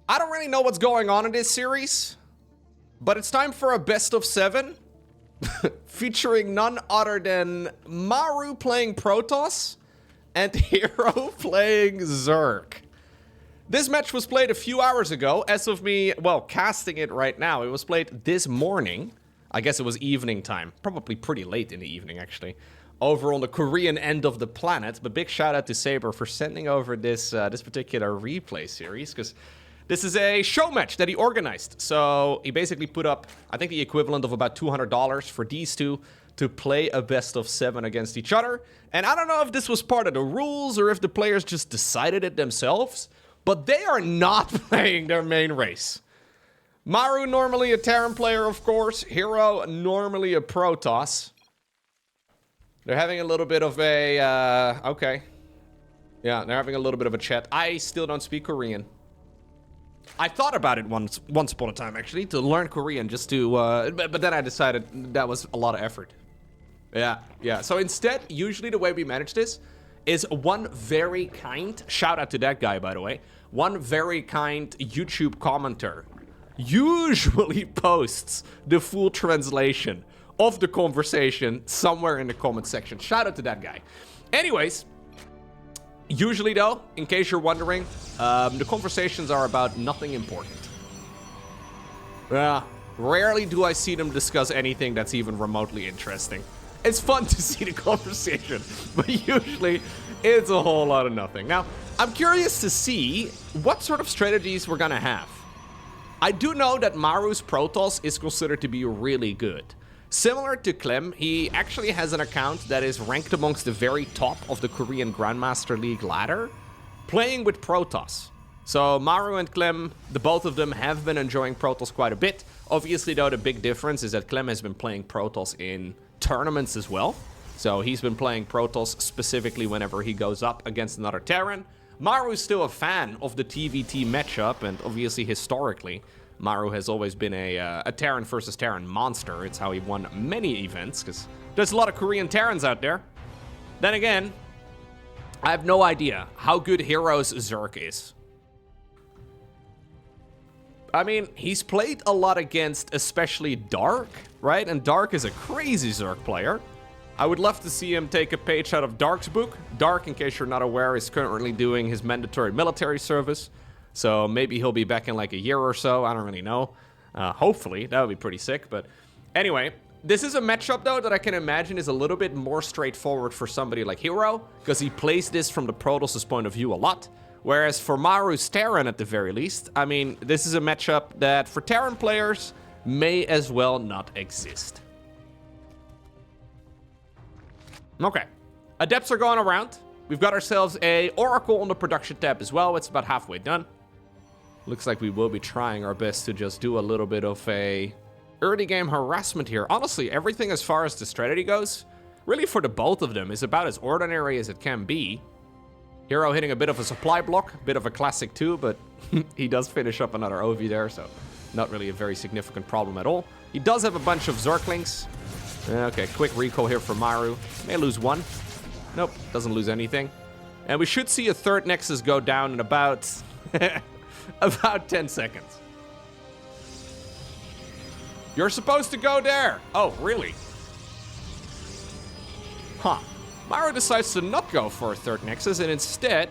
I don't really know what's going on in this series, but it's time for a best of 7 featuring none other than Maru playing Protoss and Hero playing Zerg. This match was played a few hours ago. As of me, well, casting it right now, it was played this morning. I guess it was evening time. Probably pretty late in the evening, actually. Over on the Korean end of the planet. But big shout out to Saber for sending over this particular replay series, because this is a show match that he organized. So he basically put up, I think, the equivalent of about $200 for these two to play a best of 7 against each other. And I don't know if this was part of the rules or if the players just decided it themselves, but they are not playing their main race. Maru, normally a Terran player, of course. Hero, normally a Protoss. They're having a little bit of a, okay. Yeah, they're having a little bit of a chat. I still don't speak Korean. I thought about it once upon a time, actually, to learn Korean, just to, but then I decided that was a lot of effort. Yeah. So instead, usually the way we manage this is one very kind, shout out to that guy, by the way, one very kind YouTube commenter usually posts the full translation of the conversation somewhere in the comment section. Shout out to that guy. Anyways, usually though, in case you're wondering, the conversations are about nothing important. Rarely do I see them discuss anything that's even remotely interesting. It's fun to see the conversation, but usually it's a whole lot of nothing. Now, I'm curious to see what sort of strategies we're gonna have. I do know that Maru's Protoss is considered to be really good. Similar to Clem, he actually has an account that is ranked amongst the very top of the Korean Grandmaster League ladder, playing with Protoss. So Maru and Clem, the both of them have been enjoying Protoss quite a bit. Obviously though, the big difference is that Clem has been playing Protoss in tournaments as well. So he's been playing Protoss specifically whenever he goes up against another Terran. Maru's still a fan of the TVT matchup, and obviously historically, Maru has always been a Terran versus Terran monster. It's how he won many events, because there's a lot of Korean Terrans out there. Then again, I have no idea how good Hero's Zerg is. I mean, he's played a lot against especially Dark, right? And Dark is a crazy Zerg player. I would love to see him take a page out of Dark's book. Dark, in case you're not aware, is currently doing his mandatory military service. So maybe he'll be back in like a year or so. I don't really know. Hopefully, that would be pretty sick. But anyway, this is a matchup, though, that I can imagine is a little bit more straightforward for somebody like Hero, because he plays this from the Protoss' point of view a lot. Whereas for Maru's Terran, at the very least, I mean, this is a matchup that for Terran players may as well not exist. Okay, adepts are going around. We've got ourselves a Oracle on the production tab as well. It's about halfway done. Looks like we will be trying our best to just do a little bit of a early game harassment here. Honestly, everything as far as the strategy goes, really for the both of them, is about as ordinary as it can be. Hero hitting a bit of a supply block, a bit of a classic too, but he does finish up another OV there, so not really a very significant problem at all. He does have a bunch of Zerglings. Okay, quick recall here for Maru. May lose one. Nope, doesn't lose anything. And we should see a third Nexus go down in about, about 10 seconds. You're supposed to go there. Oh, really? Huh. Maru decides to not go for a third Nexus and instead,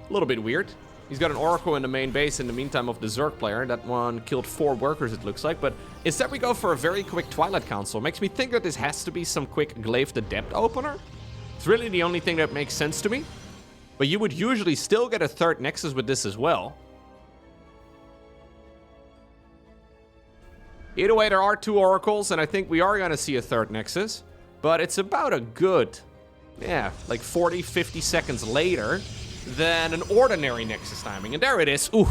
a little bit weird. He's got an Oracle in the main base in the meantime of the Zerg player. That one killed 4 workers, it looks like. But instead we go for a very quick Twilight Council. Makes me think that this has to be some quick Glaive Adept opener. It's really the only thing that makes sense to me. But you would usually still get a third Nexus with this as well. Either way, there are 2 Oracles, and I think we are going to see a third Nexus. But it's about a good, like 40, 50 seconds later than an ordinary Nexus timing. And there it is. Ooh.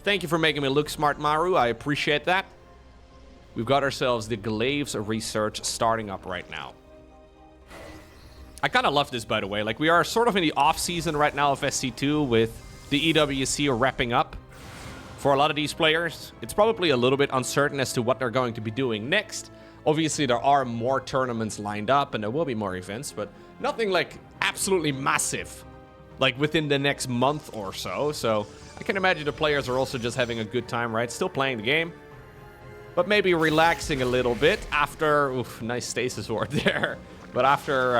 Thank you for making me look smart, Maru. I appreciate that. We've got ourselves the Glaives research starting up right now. I kind of love this, by the way. Like, we are sort of in the off-season right now of SC2 with the EWC wrapping up. For a lot of these players, it's probably a little bit uncertain as to what they're going to be doing next. Obviously, there are more tournaments lined up, and there will be more events, but nothing, like, absolutely massive, like, within the next month or so. So I can imagine the players are also just having a good time, right? Still playing the game, but maybe relaxing a little bit after... Oof, nice stasis ward there. But after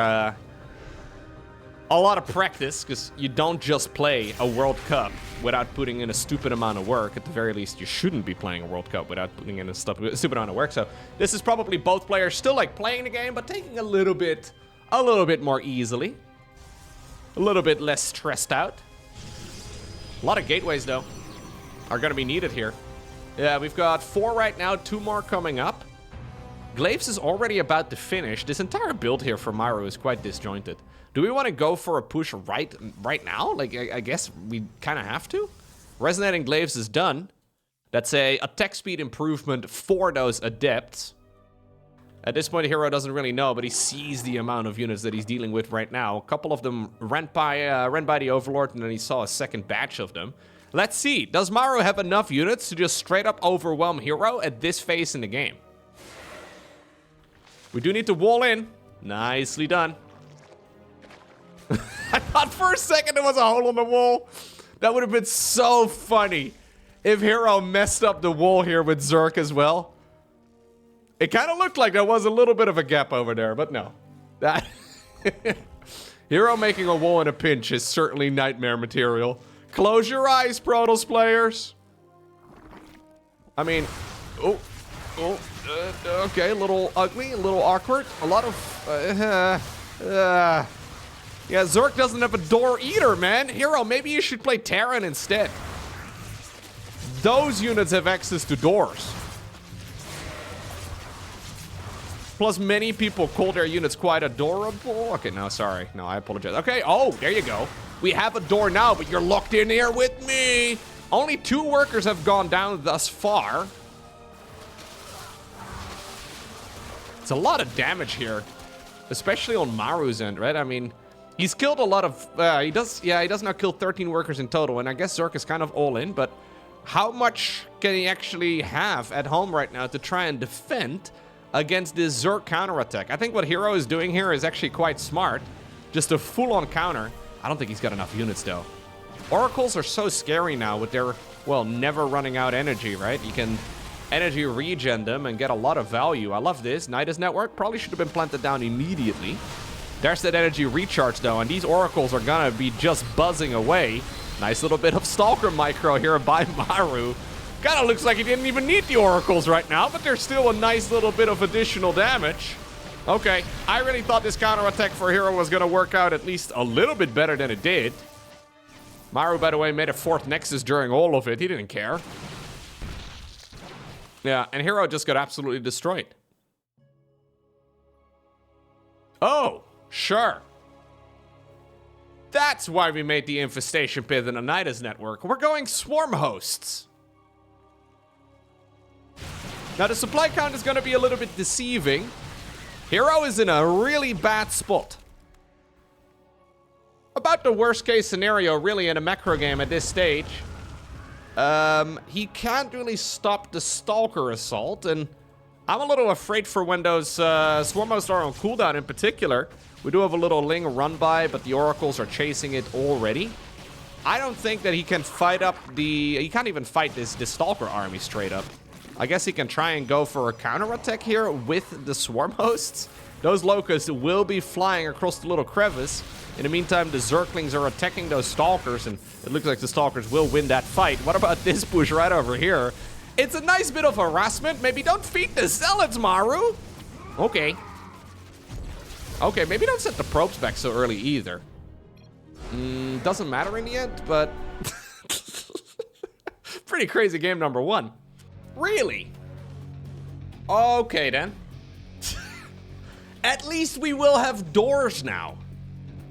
a lot of practice, because you don't just play a World Cup without putting in a stupid amount of work. At the very least, you shouldn't be playing a World Cup without putting in a stupid amount of work. So this is probably both players still like playing the game, but taking a little bit more easily. A little bit less stressed out. A lot of gateways, though, are going to be needed here. Yeah, we've got 4 right now, 2 more coming up. Glaives is already about to finish. This entire build here for Maru is quite disjointed. Do we want to go for a push right now? Like, I guess we kind of have to. Resonating Glaives is done. That's a attack speed improvement for those adepts. At this point, the hero doesn't really know, but he sees the amount of units that he's dealing with right now. A couple of them ran by the Overlord, and then he saw a second batch of them. Let's see. Does Maru have enough units to just straight up overwhelm Hero at this phase in the game? We do need to wall in. Nicely done. I thought for a second there was a hole in the wall. That would have been so funny if Hero messed up the wall here with Zerg as well. It kind of looked like there was a little bit of a gap over there, but no. That Hero making a wall in a pinch is certainly nightmare material. Close your eyes, Protoss players. I mean, okay, a little ugly, a little awkward, a lot of, yeah, Zerg doesn't have a door either, man. Hero, maybe you should play Terran instead. Those units have access to doors. Plus, many people call their units quite adorable. Okay, no, sorry. No, I apologize. Okay, oh, there you go. We have a door now, but you're locked in here with me. Only 2 workers have gone down thus far. It's a lot of damage here, especially on Maru's end, right? I mean, he's killed a lot of... he does now kill 13 workers in total, and I guess Zerg is kind of all in, but how much can he actually have at home right now to try and defend against this Zerg counterattack? I think what Hero is doing here is actually quite smart. Just a full-on counter. I don't think he's got enough units, though. Oracles are so scary now with their, well, never running out energy, right? You can energy regen them and get a lot of value. I love this. Nidus Network probably should have been planted down immediately. There's that energy recharge, though, and these Oracles are gonna be just buzzing away. Nice little bit of Stalker micro here by Maru. Kinda looks like he didn't even need the Oracles right now, but there's still a nice little bit of additional damage. Okay, I really thought this counterattack for Hero was gonna work out at least a little bit better than it did. Maru, by the way, made a 4th Nexus during all of it. He didn't care. Yeah, and Hero just got absolutely destroyed. Oh, sure. That's why we made the Infestation Pit in the Nidus Network. We're going Swarm Hosts. Now, the supply count is going to be a little bit deceiving. Hero is in a really bad spot. About the worst case scenario, really, in a macro game at this stage. He can't really stop the Stalker Assault, and I'm a little afraid for when those Swarm Hosts are on cooldown in particular. We do have a little Ling run by, but the Oracles are chasing it already. I don't think that he can fight up the... He can't even fight this Stalker army straight up. I guess he can try and go for a counterattack here with the Swarm Hosts. Those Locusts will be flying across the little crevice. In the meantime, the Zerglings are attacking those Stalkers, and it looks like the Stalkers will win that fight. What about this push right over here? It's a nice bit of harassment. Maybe don't feed the Zealots, Maru. Okay. Okay, maybe don't set the probes back so early either. Doesn't matter in the end, but... Pretty crazy game number 1. Really? Okay, then. At least we will have doors now.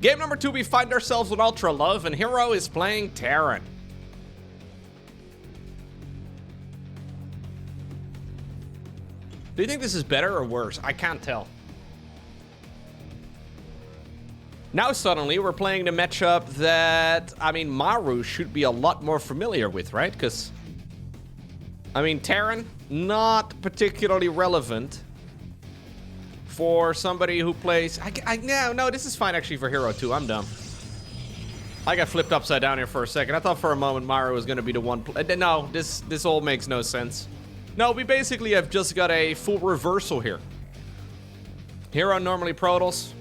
Game number 2, we find ourselves with Ultra Love, and Hero is playing Terran. Do you think this is better or worse? I can't tell. Now suddenly we're playing the matchup that, I mean, Maru should be a lot more familiar with, right? Because, I mean, Terran, not particularly relevant for somebody who plays... No, this is fine actually for Hero too. I'm dumb. I got flipped upside down here for a second. I thought for a moment Maru was going to be the one... No, this all makes no sense. No, we basically have just got a full reversal here. Hero normally Protoss.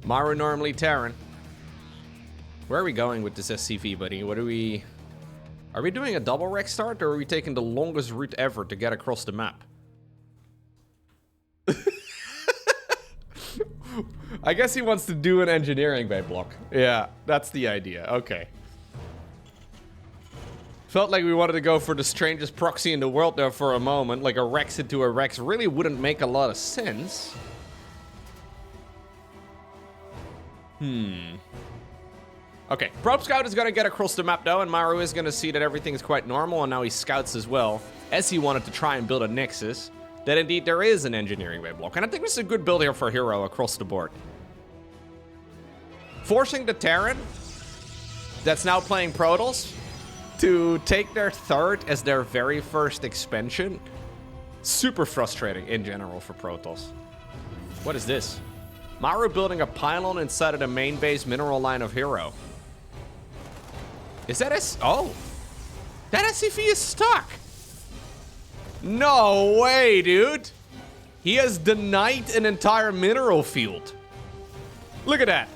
Maru normally Terran. Where are we going with this SCV, buddy? What are we... Are we doing a double rec start, or are we taking the longest route ever to get across the map? I guess he wants to do an engineering bay block. Yeah, that's the idea. Okay. Felt like we wanted to go for the strangest proxy in the world there for a moment. Like a Rex into a Rex really wouldn't make a lot of sense. Okay, Probe Scout is going to get across the map though, and Maru is going to see that everything is quite normal, and now he scouts as well, as he wanted to try and build a Nexus, that indeed there is an engineering bay block. And I think this is a good build here for Hero across the board. Forcing the Terran, that's now playing Protoss, to take their third as their very first expansion. Super frustrating in general for Protoss. What is this? Maru building a pylon inside of the main base mineral line of Hero. Is that oh! That SCV is stuck! No way, dude! He has denied an entire mineral field. Look at that.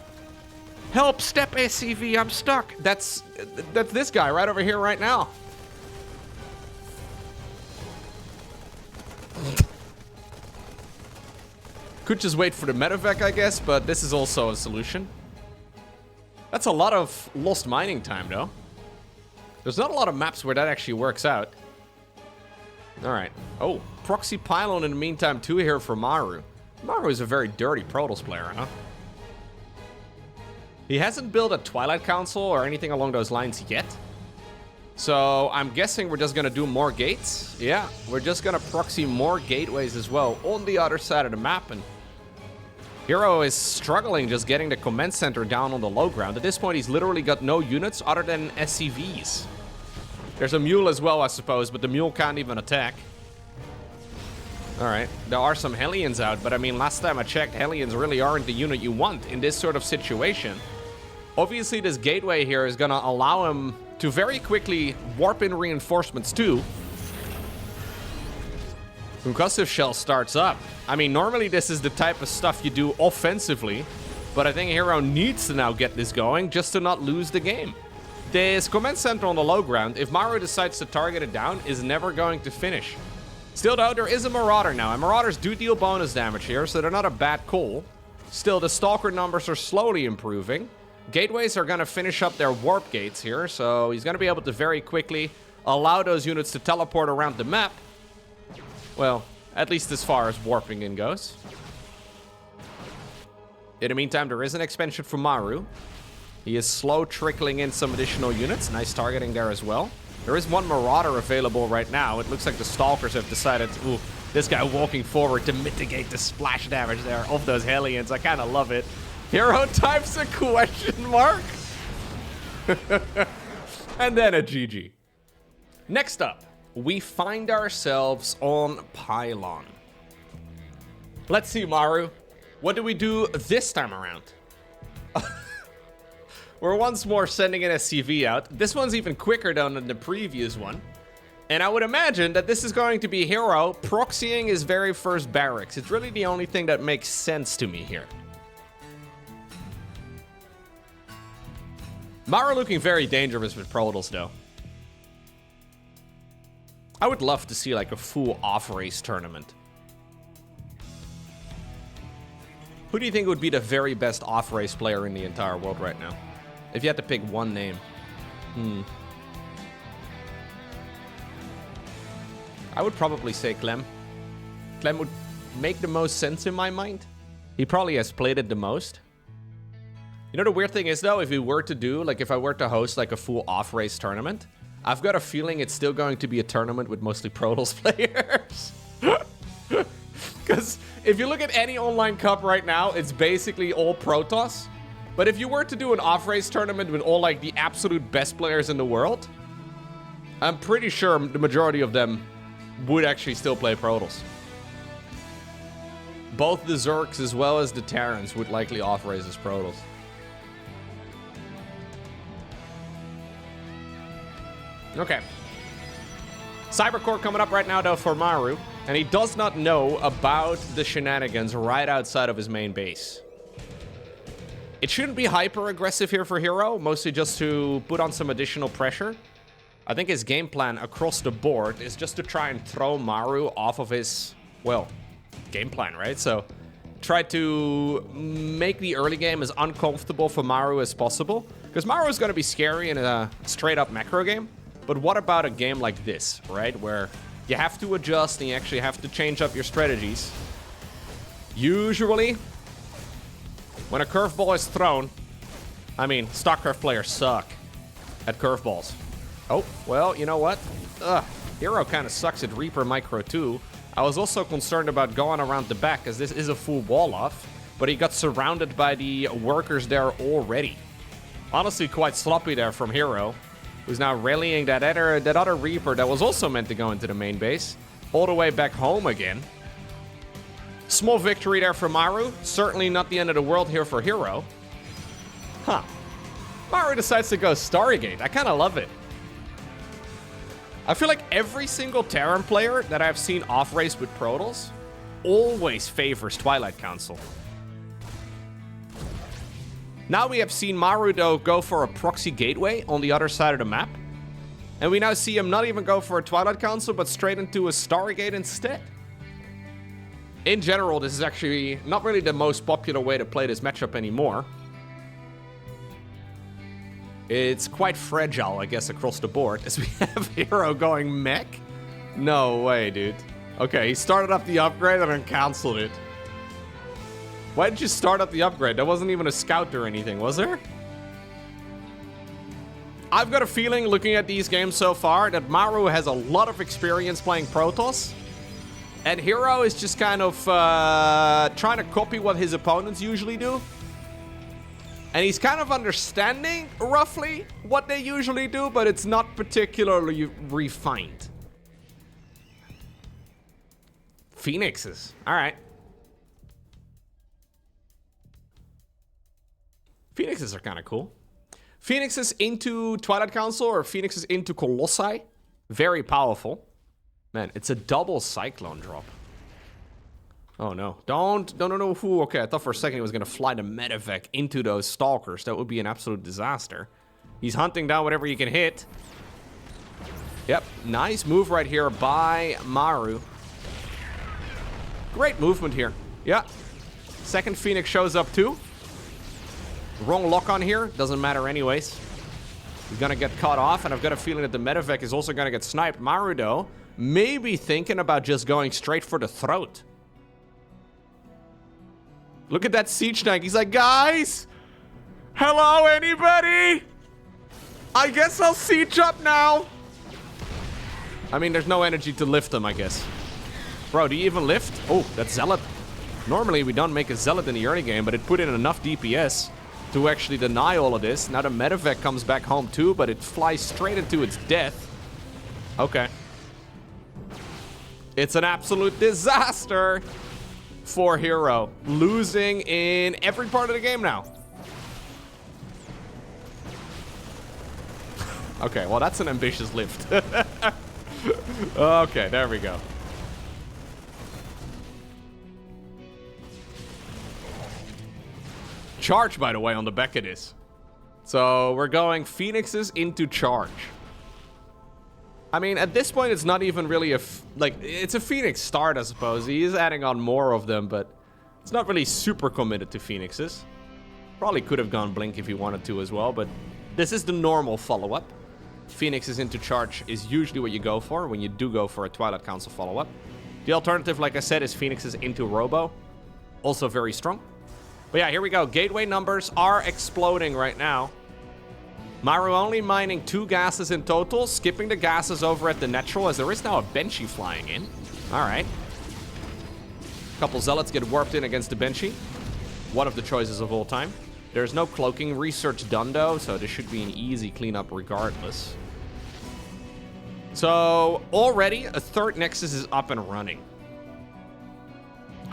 Help, step SCV, I'm stuck. That's this guy right over here right now. Could just wait for the medevac, I guess, but this is also a solution. That's a lot of lost mining time, though. There's not a lot of maps where that actually works out. Alright. Oh, Proxy Pylon in the meantime, too, here for Maru. Maru is a very dirty Protoss player, huh? He hasn't built a Twilight Council or anything along those lines yet. So I'm guessing we're just going to do more gates. Yeah, we're just going to proxy more gateways as well on the other side of the map. And Hero is struggling just getting the command center down on the low ground. At this point, he's literally got no units other than SCVs. There's a mule as well, I suppose, but the mule can't even attack. Alright, there are some Hellions out, but I mean, last time I checked, Hellions really aren't the unit you want in this sort of situation. Obviously, this gateway here is gonna allow him to very quickly warp in reinforcements too. Concussive Shell starts up. I mean, normally this is the type of stuff you do offensively, but I think Hero needs to now get this going just to not lose the game. This command center on the low ground, if Maru decides to target it down, is never going to finish. Still though, there is a Marauder now, and Marauders do deal bonus damage here, so they're not a bad call. Still, the Stalker numbers are slowly improving. Gateways are going to finish up their warp gates here, so he's going to be able to very quickly allow those units to teleport around the map. Well, at least as far as warping in goes. In the meantime, there is an expansion for Maru. He is slow trickling in some additional units. Nice targeting there as well. There is one Marauder available right now. It looks like the Stalkers have decided, ooh, this guy walking forward to mitigate the splash damage there of those Hellions. I kind of love it. Hero types a question mark. And then a GG. Next up, we find ourselves on Pylon. Let's see, Maru. What do we do this time around? We're once more sending an SCV out. This one's even quicker though than the previous one. And I would imagine that this is going to be Hero proxying his very first barracks. It's really the only thing that makes sense to me here. Maru looking very dangerous with Protoss though. I would love to see like a full off-race tournament. Who do you think would be the very best off-race player in the entire world right now? If you had to pick one name. I would probably say Clem. Clem would make the most sense in my mind. He probably has played it the most. You know, the weird thing is though, if we were to do, like if I were to host like a full off-race tournament, I've got a feeling it's still going to be a tournament with mostly Protoss players. Because if you look at any online cup right now, it's basically all Protoss. But if you were to do an off-race tournament with all like the absolute best players in the world, I'm pretty sure the majority of them would actually still play Protoss. both the Zergs as well as the Terrans would likely off-raise as Protoss. Okay. Cybercore coming up right now, though, for Maru. And he does not know about the shenanigans right outside of his main base. It shouldn't be hyper-aggressive here for Hero, mostly just to put on some additional pressure. I think his game plan across the board is just to try and throw Maru off of his, well, game plan, right? So try to make the early game as uncomfortable for Maru as possible. Because Maru is going to be scary in a straight-up macro game. But what about a game like this, right? Where you have to adjust and you actually have to change up your strategies. Usually, when a curveball is thrown, I mean, StarCraft players suck at curveballs. Oh, well, you know what? Hero kind of sucks at Reaper Micro too. I was also concerned about going around the back, as this is a full wall off, but he got surrounded by the workers there already. Honestly, quite sloppy there from Hero, who's now rallying that other Reaper that was also meant to go into the main base, all the way back home again. Small victory there for Maru. Certainly not the end of the world here for Hero. Huh. Maru decides to go Stargate. I kind of love it. I feel like every single Terran player that I've seen off-race with Protoss always favors Twilight Council. Now we have seen Maru, though, go for a Proxy gateway on the other side of the map. And we now see him not even go for a Twilight Council, but straight into a Stargate instead. In general, this is actually not really the most popular way to play this matchup anymore. It's quite fragile, I guess, across the board, as we have Hero going mech. No way, dude. Okay, he started up the upgrade and then canceled it. Why did you start up the upgrade? There wasn't even a scout or anything, was there? I've got a feeling, looking at these games so far, that Maru has a lot of experience playing Protoss. And Hero is just kind of trying to copy what his opponents usually do. And he's kind of understanding, roughly, what they usually do, but it's not particularly refined. Phoenixes. All right. Phoenixes are kind of cool. Phoenixes into Twilight Council or Phoenixes into Colossi. Very powerful. Man, it's a double Cyclone drop. Oh no. Don't. Ooh, okay, I thought for a second he was going to fly the medevac into those Stalkers. That would be an absolute disaster. He's hunting down whatever he can hit. Yep, nice move right here by Maru. Great movement here. Yeah. Second Phoenix shows up too. Wrong lock on here. Doesn't matter anyways. He's going to get cut off, and I've got a feeling that the medevac is also going to get sniped. Maru, though, maybe thinking about just going straight for the throat. Look at that siege tank. He's like, guys, hello, anybody? I guess I'll siege up now. I mean, there's no energy to lift him, I guess. Bro, do you even lift? Oh, that's Zealot. Normally, we don't make a Zealot in the early game, but it put in enough DPS to actually deny all of this. Now the medevac comes back home too, but it flies straight into its death. Okay. It's an absolute disaster for Hero. Losing in every part of the game now. Okay, well, that's an ambitious lift. Okay, there we go. Charge, by the way, on the back of this. So we're going Phoenixes into charge. I mean, at this point, it's not even really it's a Phoenix start, I suppose. He is adding on more of them, but it's not really super committed to Phoenixes. Probably could have gone Blink if he wanted to as well, but this is the normal follow-up. Phoenixes into charge is usually what you go for when you do go for a Twilight Council follow-up. The alternative, like I said, is Phoenixes into Robo. Also very strong. But yeah, here we go. Gateway numbers are exploding right now. Maru only mining 2 gases in total, skipping the gases over at the natural, as there is now a Banshee flying in. All right. A couple Zealots get warped in against the Banshee. One of the choices of all time. There's no cloaking research done, though, so this should be an easy cleanup regardless. So already, a third Nexus is up and running.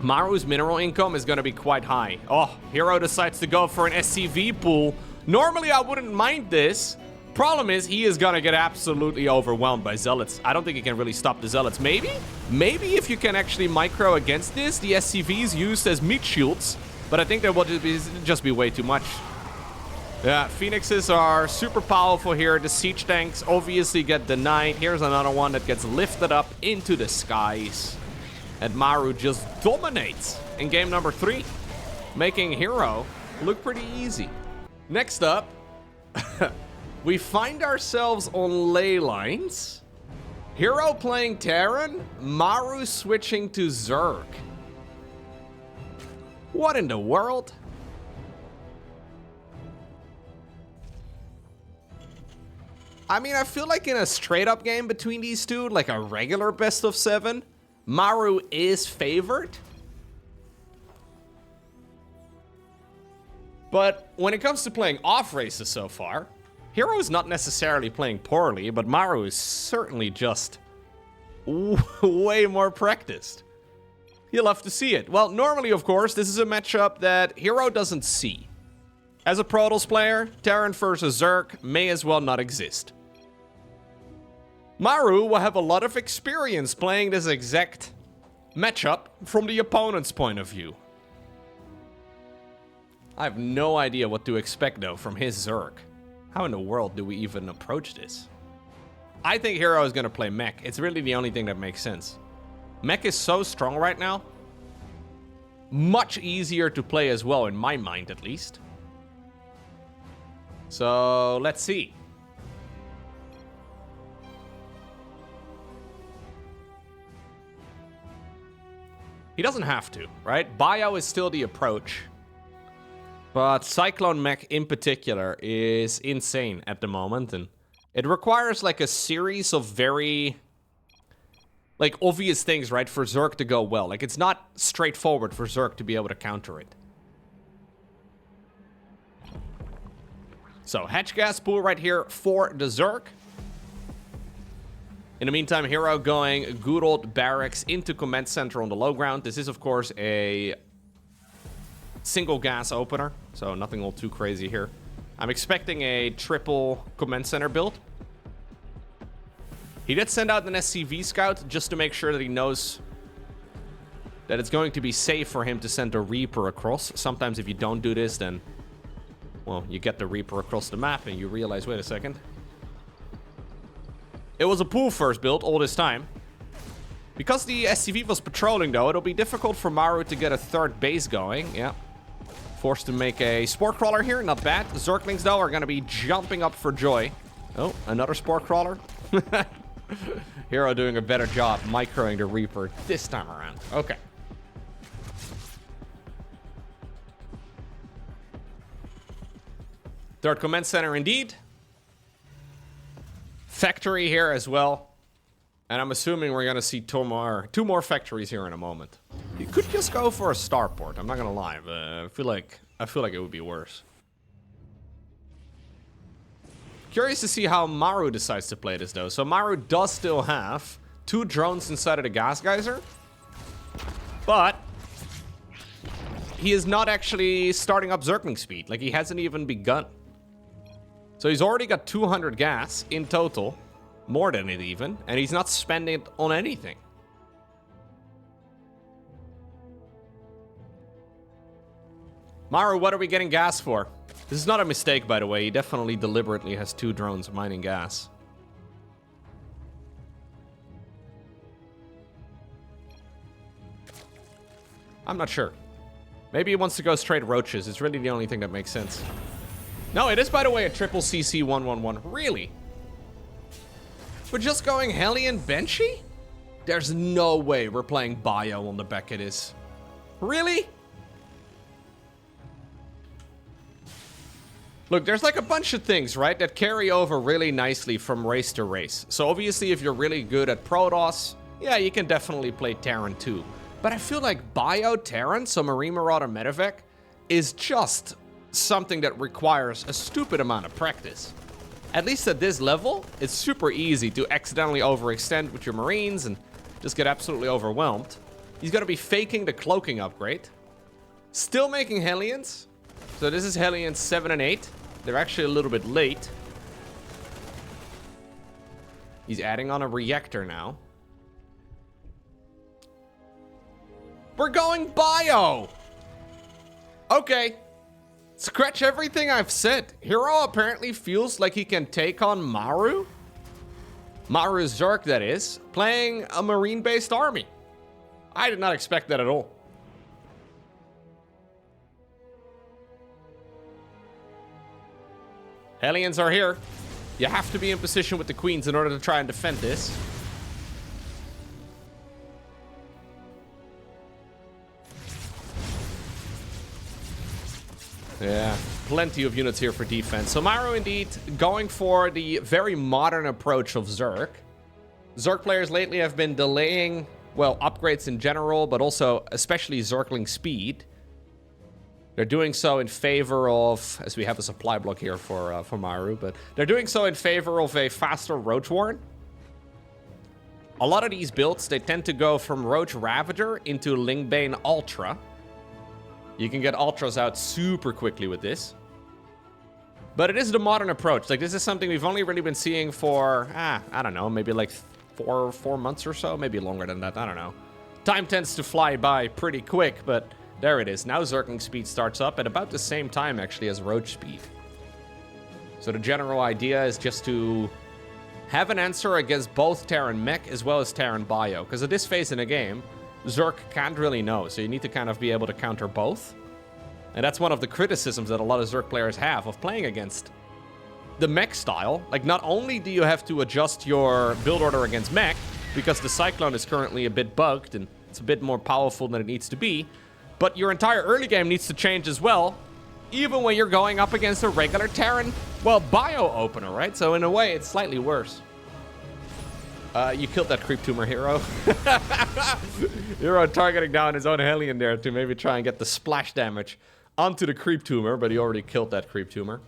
Maru's mineral income is going to be quite high. Oh, Hero decides to go for an SCV pool. Normally, I wouldn't mind this. Problem is, he is going to get absolutely overwhelmed by Zealots. I don't think he can really stop the Zealots. Maybe if you can actually micro against this, the SCVs used as meat shields. But I think that will just be way too much. Yeah, Phoenixes are super powerful here. The siege tanks obviously get denied. Here's another one that gets lifted up into the skies. And Maru just dominates in game number 3, making Hero look pretty easy. Next up, we find ourselves on ley lines. Hero playing Terran, Maru switching to Zerg. What in the world? I mean, I feel like in a straight-up game between these two, like a regular best of 7, Maru is favored. But when it comes to playing off races so far, Hero is not necessarily playing poorly, but Maru is certainly just way more practiced. You'll have to see it. Well, normally, of course, this is a matchup that Hero doesn't see. As a Protoss player, Terran versus Zerg may as well not exist. Maru will have a lot of experience playing this exact matchup from the opponent's point of view. I have no idea what to expect, though, from his Zerg. How in the world do we even approach this? I think Hero is going to play mech. It's really the only thing that makes sense. Mech is so strong right now. Much easier to play as well, in my mind at least. So, let's see. He doesn't have to, right? Bio is still the approach. But Cyclone Mech in particular is insane at the moment. And it requires like a series of very like obvious things, right? For Zerg to go well. Like it's not straightforward for Zerg to be able to counter it. So hatch gas pool right here for the Zerg. In the meantime, Hero going good old barracks into command center on the low ground. This is, of course, a single gas opener, so nothing all too crazy here. I'm expecting a triple command center build. He did send out an SCV scout just to make sure that he knows that it's going to be safe for him to send a Reaper across. Sometimes if you don't do this, then, well, you get the Reaper across the map and you realize, wait a second. It was a pool first build all this time. Because the SCV was patrolling, though, it'll be difficult for Maru to get a third base going. Yeah. Forced to make a Spore Crawler here. Not bad. The Zerglings, though, are going to be jumping up for joy. Oh, another Spore Crawler. Hero doing a better job microing the Reaper this time around. Okay. Third command center indeed. Factory here as well. And I'm assuming we're going to see two more factories here in a moment. You could just go for a starport. I'm not going to lie, but I feel like it would be worse. Curious to see how Maru decides to play this, though. So Maru does still have 2 drones inside of the gas geyser. But he is not actually starting up Zergling speed. Like, he hasn't even begun. So he's already got 200 gas in total. More than it even. And he's not spending it on anything. Maru, what are we getting gas for? This is not a mistake, by the way. He definitely deliberately has 2 drones mining gas. I'm not sure. Maybe he wants to go straight roaches. It's really the only thing that makes sense. No, it is, by the way, a triple CC 111. Really? We're just going Hellion Banshee? There's no way we're playing Bio on the back of this. Really? Look, there's like a bunch of things, right, that carry over really nicely from race to race. So obviously, if you're really good at Protoss, yeah, you can definitely play Terran too. But I feel like Bio Terran, so Marine Marauder Medevac, is just something that requires a stupid amount of practice. At least at this level, it's super easy to accidentally overextend with your Marines and just get absolutely overwhelmed. He's going to be faking the cloaking upgrade. Still making Hellions. So this is Hellions 7 and 8. They're actually a little bit late. He's adding on a reactor now. We're going bio. Okay. Scratch everything I've said. Hero apparently feels like he can take on Maru. Maru Zerg, that is. Playing a marine-based army. I did not expect that at all. Hellions are here. You have to be in position with the queens in order to try and defend this. Yeah, plenty of units here for defense. So Maru indeed going for the very modern approach of Zerg. Zerg players lately have been delaying, well, upgrades in general, but also especially Zergling speed. They're doing so in favor of, as we have a supply block here for Maru, but they're doing so in favor of a faster Roach Warren. A lot of these builds, they tend to go from Roach Ravager into Lingbane Ultra. You can get Ultras out super quickly with this. But it is the modern approach. Like, this is something we've only really been seeing for, I don't know, maybe like four months or so, maybe longer than that, I don't know. Time tends to fly by pretty quick, but there it is. Now Zergling speed starts up at about the same time, actually, as Roach speed. So the general idea is just to have an answer against both Terran mech as well as Terran bio. Because at this phase in the game, Zerg can't really know, so you need to kind of be able to counter both. And that's one of the criticisms that a lot of Zerg players have of playing against the mech style. Like, not only do you have to adjust your build order against mech, because the Cyclone is currently a bit bugged and it's a bit more powerful than it needs to be, but your entire early game needs to change as well, even when you're going up against a regular Terran, well, bio opener, right? So in a way, it's slightly worse. You killed that creep tumor, Hero. Hero targeting down his own Hellion there to maybe try and get the splash damage onto the creep tumor, but he already killed that creep tumor.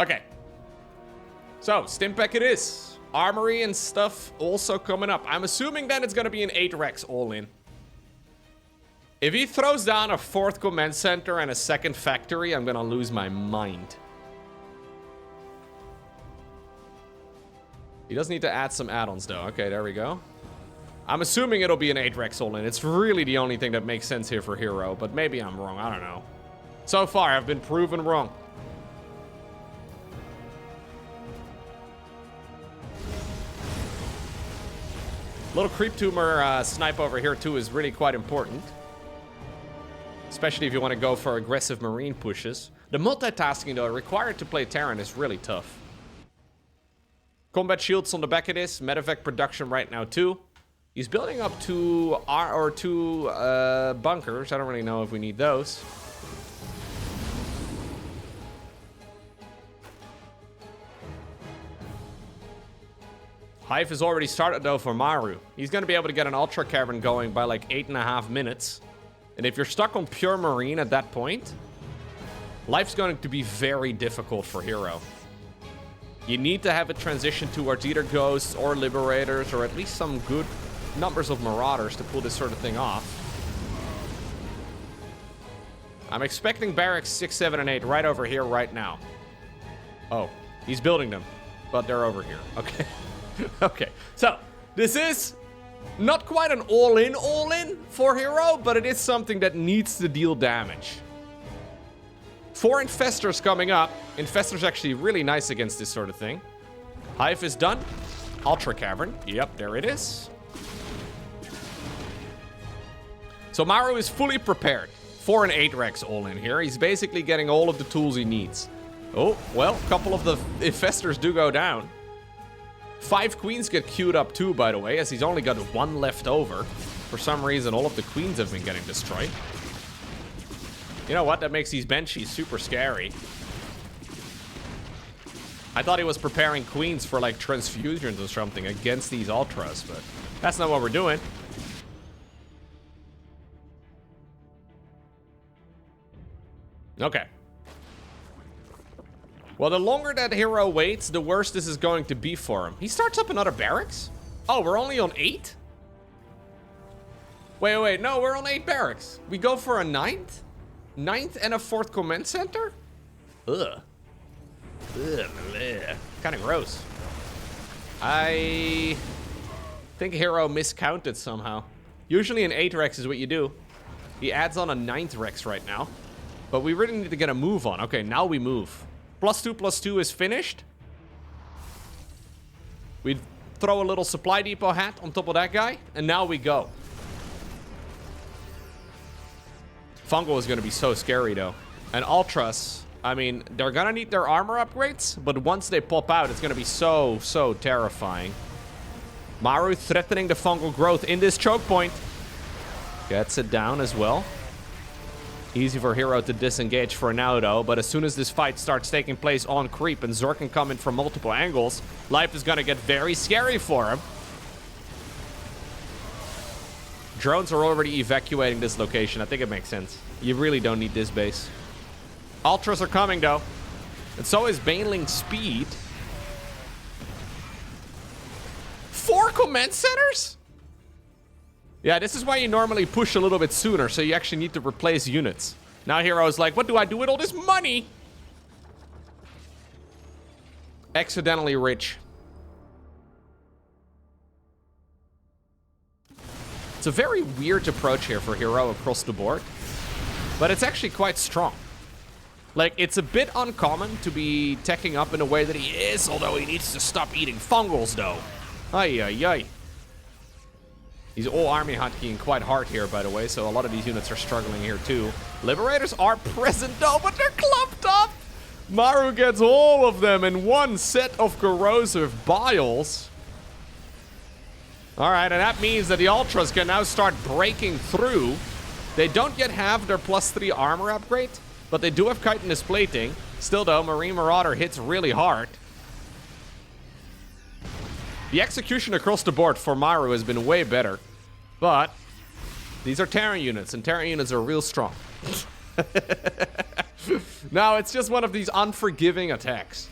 Okay. So, Stimpec it is. Armory and stuff also coming up. I'm assuming then it's going to be an 8 Rex all-in. If he throws down a 4th command center and a 2nd factory, I'm going to lose my mind. He does need to add some add-ons, though. Okay, there we go. I'm assuming it'll be an 8 Rex all-in. It's really the only thing that makes sense here for Hero, but maybe I'm wrong. I don't know. So far, I've been proven wrong. Little creep tumor snipe over here, too, is really quite important. Especially if you want to go for aggressive marine pushes. The multitasking, though, required to play Terran is really tough. Combat shields on the back of this. Medevac production right now, too. He's building up two bunkers. I don't really know if we need those. Hive has already started, though, for Maru. He's going to be able to get an Ultra Cavern going by like 8.5 minutes. And if you're stuck on pure Marine at that point, life's going to be very difficult for Hero. You need to have a transition towards either Ghosts or Liberators, or at least some good numbers of Marauders to pull this sort of thing off. I'm expecting Barracks 6, 7, and 8 right over here right now. Oh, he's building them, but they're over here. Okay. Okay, so this is not quite an all-in for Hero, but it is something that needs to deal damage. 4 Infestors coming up. Infestors actually really nice against this sort of thing. Hive is done. Ultra Cavern. Yep, there it is. So Maru is fully prepared for an 8 Rex all-in here. He's basically getting all of the tools he needs. Oh, well, a couple of the Infestors do go down. 5 Queens get queued up too, by the way, as he's only got 1 left over. For some reason, all of the Queens have been getting destroyed. You know what? That makes these Banshees super scary. I thought he was preparing Queens for, like, transfusions or something against these Ultras, but that's not what we're doing. Okay. Well, the longer that Hero waits, the worse this is going to be for him. He starts up another barracks? Oh, we're only on 8? Wait, no, we're on 8 barracks. We go for a 9th? 9th and a 4th command center? Ugh. Kind of gross. I think Hero miscounted somehow. Usually an 8 Rex is what you do. He adds on a 9th Rex right now. But we really need to get a move on. Okay, now we move. +2/+2 is finished. We throw a little supply depot hat on top of that guy. And now we go. Fungal is going to be so scary, though. And Ultras, I mean, they're going to need their armor upgrades. But once they pop out, it's going to be so terrifying. Maru threatening the fungal growth in this choke point. Gets it down as well. Easy for Hero to disengage for now, though. But as soon as this fight starts taking place on creep and Zerg can come in from multiple angles, life is going to get very scary for him. Drones are already evacuating this location. I think it makes sense. You really don't need this base. Ultras are coming, though. And so is Baneling's speed. 4 command centers? Yeah, this is why you normally push a little bit sooner, so you actually need to replace units. Now Hero's like, what do I do with all this money? Accidentally rich. It's a very weird approach here for Hero across the board, but it's actually quite strong. Like, it's a bit uncommon to be teching up in the way that he is, although he needs to stop eating fungals, though. Ay. He's all army hunting quite hard here, by the way, so a lot of these units are struggling here, too. Liberators are present, though, but they're clumped up! Maru gets all of them in one set of corrosive biles. Alright, and that means that the Ultras can now start breaking through. They don't yet have their +3 armor upgrade, but they do have chitinous plating. Still, though, Marine Marauder hits really hard. The execution across the board for Maru has been way better. But these are Terran units, and Terran units are real strong. Now, it's just one of these unforgiving attacks.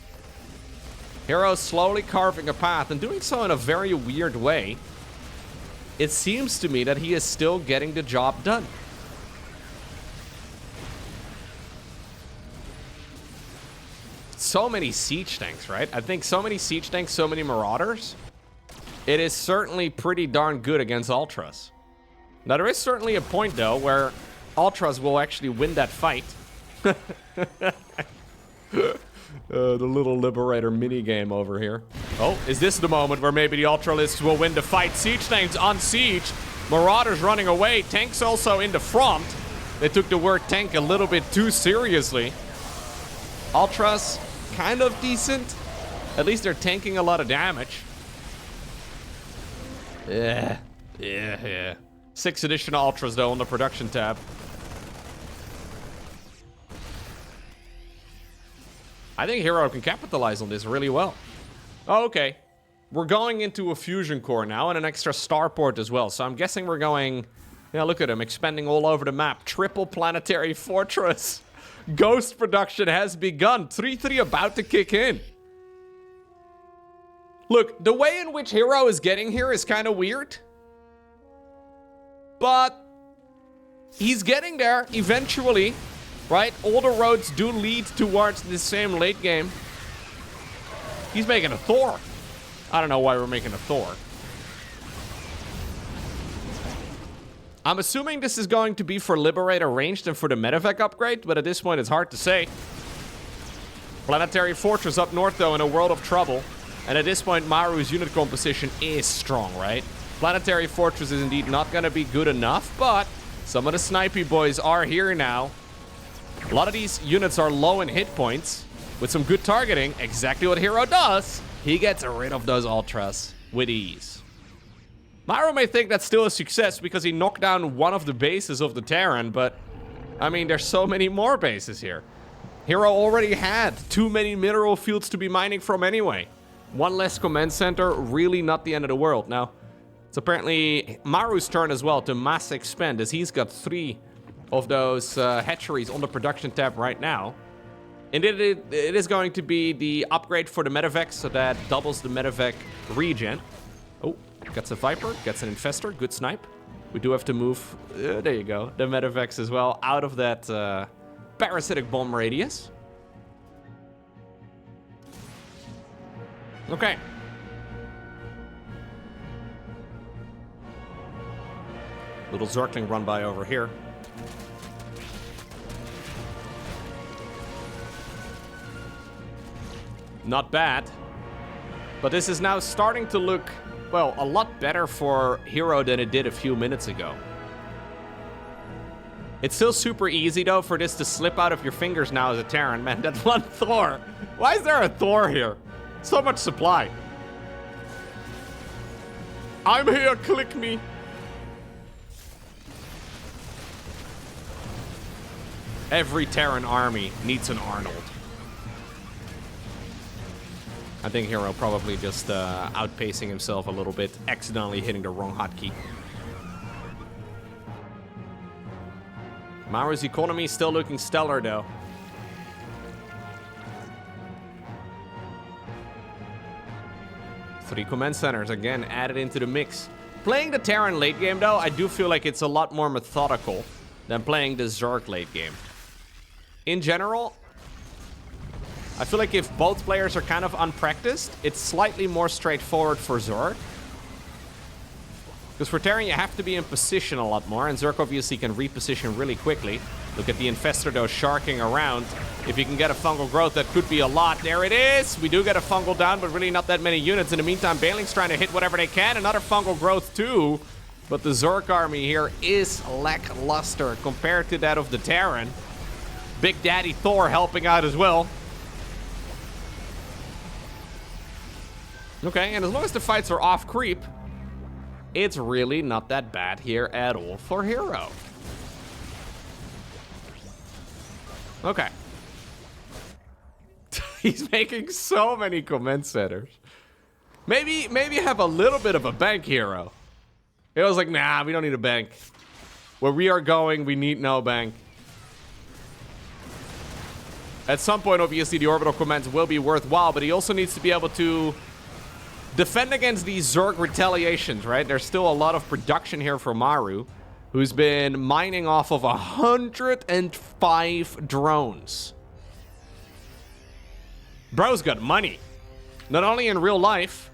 Hero slowly carving a path, and doing so in a very weird way. It seems to me that he is still getting the job done. So many siege tanks, right? I think so many siege tanks, so many marauders. It is certainly pretty darn good against Ultras. Now, there is certainly a point, though, where Ultras will actually win that fight. The little Liberator minigame over here. Oh, is this the moment where maybe the Ultralisks will win the fight? Siege tanks on siege. Marauders running away. Tanks also in the front. They took the word tank a little bit too seriously. Ultras, kind of decent. At least they're tanking a lot of damage. Yeah. 6th edition Ultras, though, on the production tab. I think Hero can capitalize on this really well. Oh, okay. We're going into a fusion core now and an extra starport as well. So I'm guessing we're going... Yeah, look at him, expanding all over the map. Triple planetary fortress. Ghost production has begun. 3-3 about to kick in. Look, the way in which Hero is getting here is kind of weird. But he's getting there eventually. Right? All the roads do lead towards the same late game. He's making a Thor. I don't know why we're making a Thor. I'm assuming this is going to be for Liberator ranged and for the medevac upgrade, but at this point it's hard to say. Planetary Fortress up north, though, in a world of trouble. And at this point, Maru's unit composition is strong, right? Planetary Fortress is indeed not going to be good enough, but some of the snipey boys are here now. A lot of these units are low in hit points. With some good targeting, exactly what Hero does, he gets rid of those Ultras with ease. Maru may think that's still a success because he knocked down one of the bases of the Terran, but I mean, there's so many more bases here. Hero already had too many mineral fields to be mining from anyway. One less command center, really not the end of the world. Now, it's apparently Maru's turn as well to mass expand, as he's got 3 of those hatcheries on the production tab right now. And it is going to be the upgrade for the medevac, so that doubles the medevac regen. Oh, gets a Viper, gets an Infestor, good snipe. We do have to move, there you go, the medevacs as well, out of that parasitic bomb radius. Okay. Little Zergling run by over here. Not bad. But this is now starting to look, well, a lot better for Hero than it did a few minutes ago. It's still super easy, though, for this to slip out of your fingers now as a Terran. Man, that one Thor. Why is there a Thor here? So much supply. I'm here, click me. Every Terran army needs an Arnold. I think Hero probably just outpacing himself a little bit, accidentally hitting the wrong hotkey. Maru's economy still looking stellar, though. Three command centers, again, added into the mix. Playing the Terran late game, though, I do feel like it's a lot more methodical than playing the Zerg late game. In general, I feel like if both players are kind of unpracticed, it's slightly more straightforward for Zerg. Because for Terran, you have to be in position a lot more, and Zerg obviously can reposition really quickly. Look at the Infestor, though, sharking around. If you can get a fungal growth, that could be a lot. There it is! We do get a fungal down, but really not that many units. In the meantime, Baneling's trying to hit whatever they can. Another fungal growth, too. But the Zerg army here is lackluster compared to that of the Terran. Big Daddy Thor helping out as well. Okay, and as long as the fights are off creep, it's really not that bad here at all for Hero. Okay. He's making so many command centers. Maybe have a little bit of a bank, Hero. It was like, nah, we don't need a bank. Where we are going, we need no bank. At some point, obviously, the orbital commands will be worthwhile, but he also needs to be able to defend against these Zerg retaliations, right? There's still a lot of production here for Maru, who's been mining off of 105 drones. Bro's got money. Not only in real life.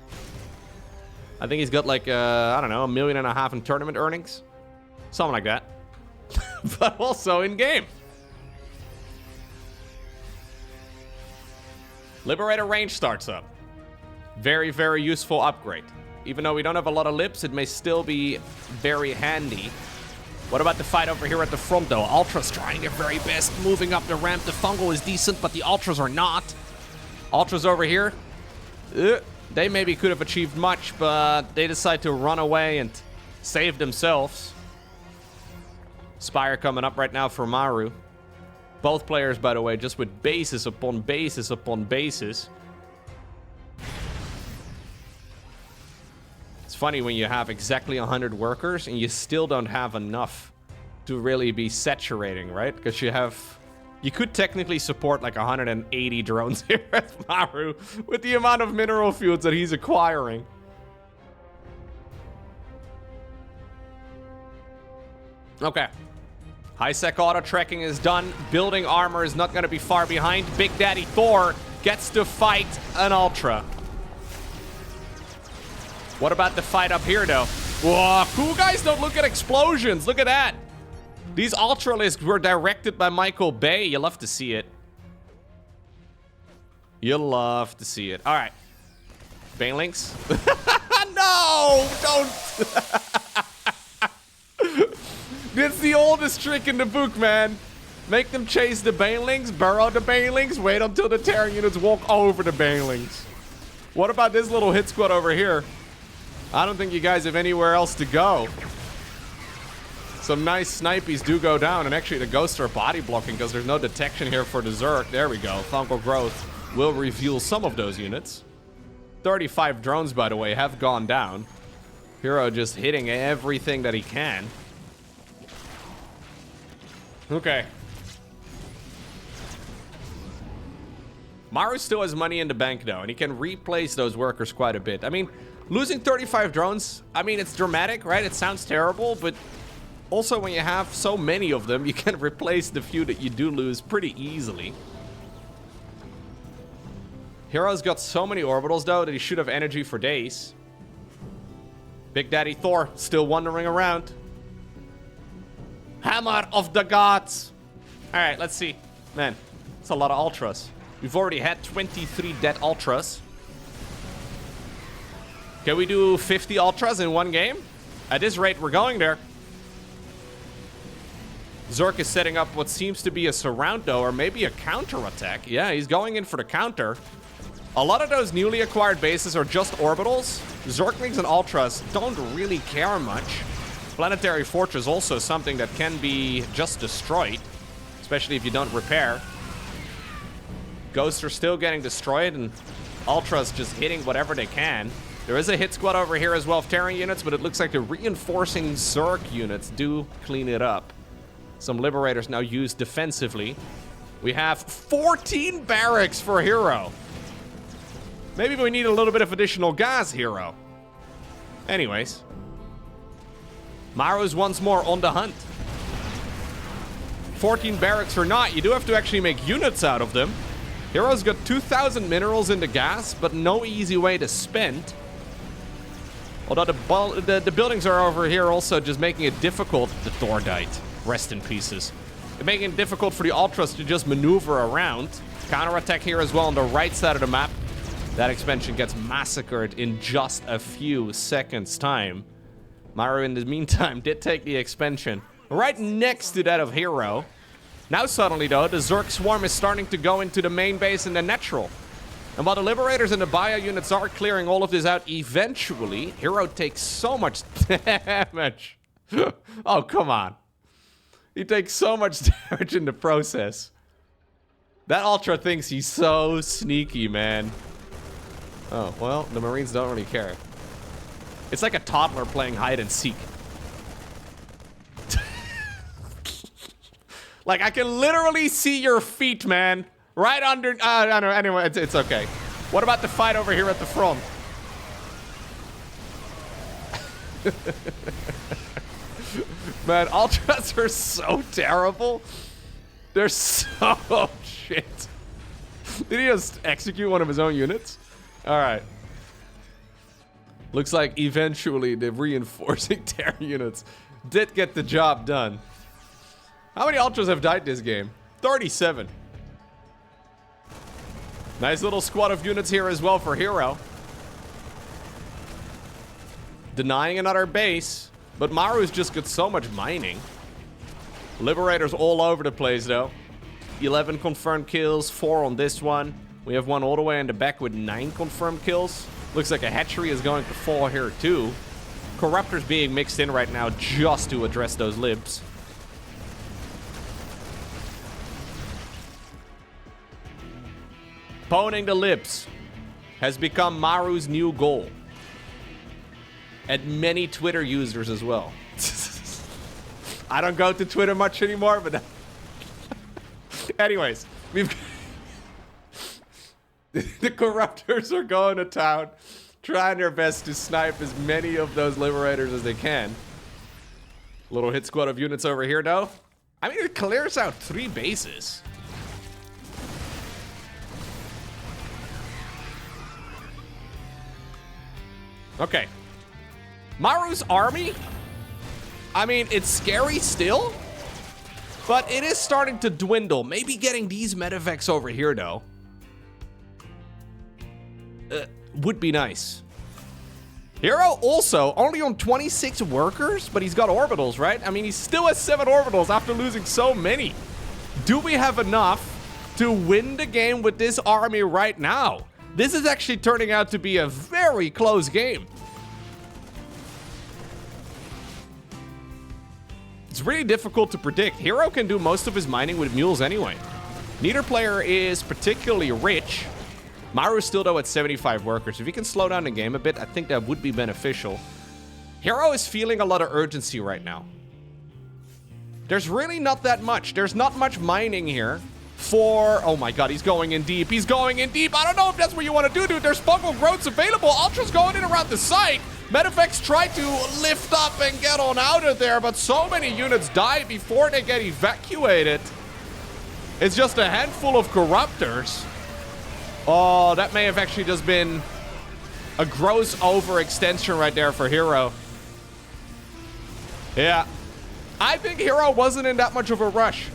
I think he's got like, I don't know, $1.5 million in tournament earnings. Something like that. But also in game. Liberator range starts up. Very, very useful upgrade. Even though we don't have a lot of lips, it may still be very handy. What about the fight over here at the front, though? Ultras trying their very best, moving up the ramp. The fungal is decent, but the Ultras are not. Ultras over here, they maybe could have achieved much, but they decide to run away and save themselves. Spire coming up right now for Maru. Both players, by the way, just with bases upon bases upon bases. It's funny when you have exactly 100 workers and you still don't have enough to really be saturating, right? Because you could technically support like 180 drones here at Maru with the amount of mineral fields that he's acquiring. Okay. High-sec auto tracking is done. Building armor is not going to be far behind. Big Daddy Thor gets to fight an Ultra. What about the fight up here, though? Whoa, cool guys don't look at explosions. Look at that. These Ultralisks were directed by Michael Bay. You love to see it. You love to see it. All right. Banelings. No, don't. It's the oldest trick in the book, man. Make them chase the Banelings, burrow the Banelings, wait until the Terran units walk over the Banelings. What about this little hit squad over here? I don't think you guys have anywhere else to go. Some nice snipies do go down, and actually the ghosts are body blocking because there's no detection here for the Zerg. There we go. Fungal growth will reveal some of those units. 35 drones, by the way, have gone down. Hero just hitting everything that he can. Okay. Maru still has money in the bank, though, and he can replace those workers quite a bit. I mean, losing 35 drones, I mean, it's dramatic, right? It sounds terrible, but also when you have so many of them, you can replace the few that you do lose pretty easily. Hero's got so many orbitals, though, that he should have energy for days. Big Daddy Thor still wandering around. Hammer of the gods. All right, let's see. Man, it's a lot of ultras. We've already had 23 dead ultras. Can we do 50 ultras in one game? At this rate, we're going there. Zerg is setting up what seems to be a surround, though, or maybe a counter-attack. Yeah, he's going in for the counter. A lot of those newly acquired bases are just orbitals. Zerglings and ultras don't really care much. Planetary Fortress also something that can be just destroyed, especially if you don't repair. Ghosts are still getting destroyed, and ultras just hitting whatever they can. There is a hit squad over here as well of Terran units, but it looks like the reinforcing Zerg units do clean it up. Some Liberators now used defensively. We have 14 barracks for Hero. Maybe we need a little bit of additional gas, Hero. Anyways. Maru's once more on the hunt. 14 barracks or not, you do have to actually make units out of them. Hero's got 2,000 minerals in the gas, but no easy way to spend. Although the buildings are over here also just making it difficult. The Thor died. Rest in pieces. They're making it difficult for the Ultras to just maneuver around. Counterattack here as well on the right side of the map. That expansion gets massacred in just a few seconds' time. Maru, in the meantime, did take the expansion right next to that of Hero. Now suddenly, though, the Zerg swarm is starting to go into the main base in the natural. And while the Liberators and the bio units are clearing all of this out eventually, Hero takes so much damage. Oh, come on. He takes so much damage in the process. That Ultra thinks he's so sneaky, man. Oh, well, the Marines don't really care. It's like a toddler playing hide and seek. Like, I can literally see your feet, man. Right under... I don't know. Anyway, it's okay. What about the fight over here at the front? Man, Ultras are so terrible. They're so shit. Did he just execute one of his own units? Alright. Looks like eventually the reinforcing Terran units did get the job done. How many Ultras have died this game? 37. Nice little squad of units here as well for Hero. Denying another base, but Maru's just got so much mining. Liberators all over the place, though. 11 confirmed kills, 4 on this one. We have one all the way in the back with 9 confirmed kills. Looks like a hatchery is going to fall here, too. Corruptors being mixed in right now just to address those libs. Poning the libs has become Maru's new goal. And many Twitter users as well. I don't go to Twitter much anymore, but... Anyways, we've... The Corruptors are going to town, trying their best to snipe as many of those Liberators as they can. Little hit squad of units over here, though. I mean, it clears out 3 bases. Okay. Maru's army, I mean, it's scary still, but it is starting to dwindle. Maybe getting these medevacs over here, though, would be nice. Hero also only on 26 workers, but he's got orbitals, right? I mean, he still has 7 orbitals after losing so many. Do we have enough to win the game with this army right now? This is actually turning out to be a very close game. It's really difficult to predict. Hero can do most of his mining with mules anyway. Neither player is particularly rich. Maru is still, though, at 75 workers. If he can slow down the game a bit, I think that would be beneficial. Hero is feeling a lot of urgency right now. There's really not that much. There's not much mining here. Oh my god, he's going in deep. He's going in deep. I don't know if that's what you want to do, dude. There's fungal growths available. Ultra's going in around the site. Medevac's try to lift up and get on out of there, but so many units die before they get evacuated. It's just a handful of corruptors. Oh, that may have actually just been a gross overextension right there for Hero. Yeah. I think Hero wasn't in that much of a rush.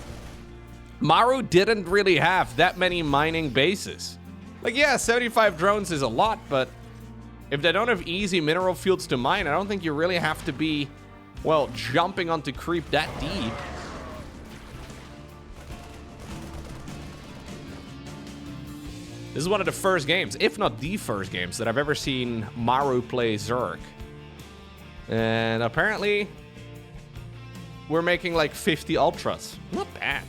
Maru didn't really have that many mining bases. Like, yeah, 75 drones is a lot, but if they don't have easy mineral fields to mine, I don't think you really have to be, well, jumping onto creep that deep. This is one of the first games, if not the first games, that I've ever seen Maru play Zerg. And apparently, we're making like 50 Ultras. Not bad.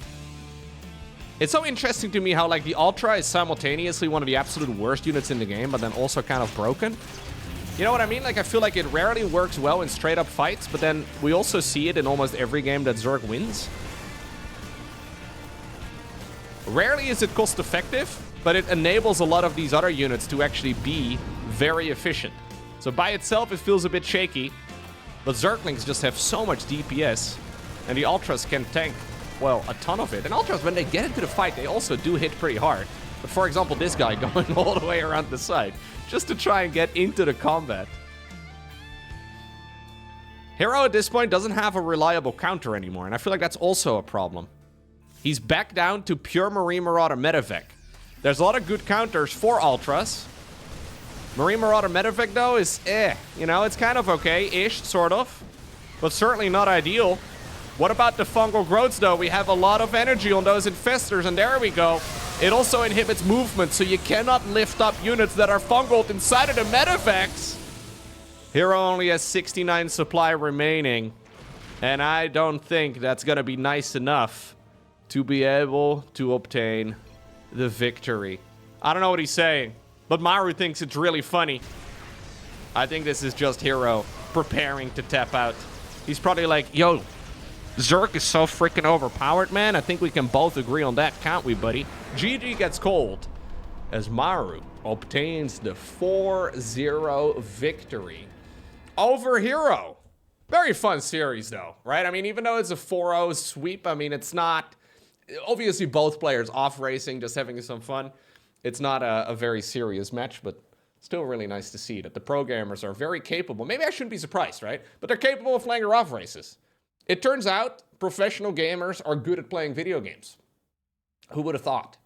It's so interesting to me how like the Ultra is simultaneously one of the absolute worst units in the game, but then also kind of broken. You know what I mean? Like, I feel like it rarely works well in straight up fights, but then we also see it in almost every game that Zerg wins. Rarely is it cost effective, but it enables a lot of these other units to actually be very efficient. So by itself, it feels a bit shaky, but Zerglings just have so much DPS, and the Ultras can tank, well, a ton of it. And Ultras, when they get into the fight, they also do hit pretty hard. But for example, this guy going all the way around the side, just to try and get into the combat. Hero at this point doesn't have a reliable counter anymore, and I feel like that's also a problem. He's back down to pure Marine Marauder Medevac. There's a lot of good counters for Ultras. Marine Marauder Medevac, though, is you know, it's kind of okay-ish, sort of. But certainly not ideal. What about the fungal growths, though? We have a lot of energy on those infestors, and there we go. It also inhibits movement, so you cannot lift up units that are fungal inside of the Medevacs. Hero only has 69 supply remaining, and I don't think that's gonna be nice enough to be able to obtain the victory. I don't know what he's saying, but Maru thinks it's really funny. I think this is just Hero preparing to tap out. He's probably like, yo, Zerg is so freaking overpowered, man. I think we can both agree on that, can't we, buddy? GG gets cold as Maru obtains the 4-0 victory over Hero. Very fun series, though, right? I mean, even though it's a 4-0 sweep, I mean, it's not... Obviously, both players off racing, just having some fun. It's not a very serious match, but still really nice to see that the pro gamers are very capable. Maybe I shouldn't be surprised, right? But they're capable of playing off races. It turns out professional gamers are good at playing video games. Who would have thought?